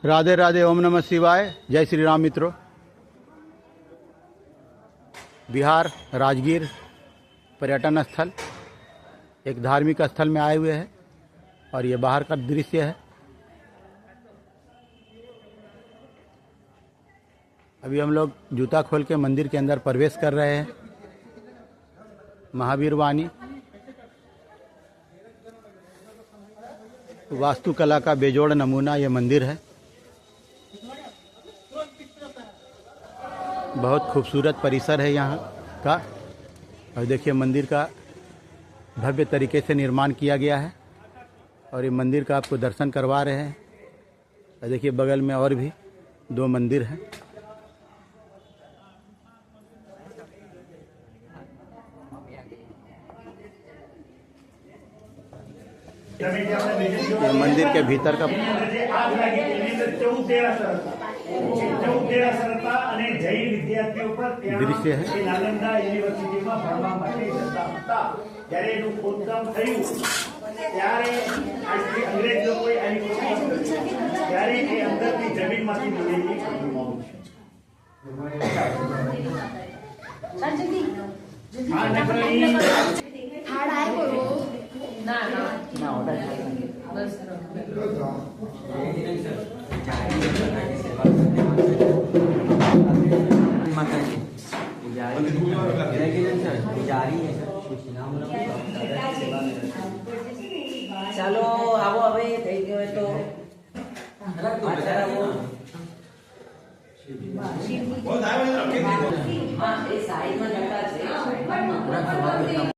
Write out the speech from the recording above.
राधे राधे, ओम नमः शिवाय, जय श्री राम। मित्रों, बिहार राजगीर पर्यटन स्थल एक धार्मिक स्थल में आए हुए हैं और ये बाहर का दृश्य है। अभी हम लोग जूता खोल के मंदिर के अंदर प्रवेश कर रहे हैं। महावीर वाणी वास्तुकला का बेजोड़ नमूना ये मंदिर है। बहुत खूबसूरत परिसर है यहाँ का। और देखिए, मंदिर का भव्य तरीके से निर्माण किया गया है और ये मंदिर का आपको दर्शन करवा रहे हैं। और देखिए, बगल में और भी 2 मंदिर हैं। ये मंदिर के भीतर का दृश्य है। ચાલો આવો, હવે થઈ ગયો તો સાઈડમાં જતા છે।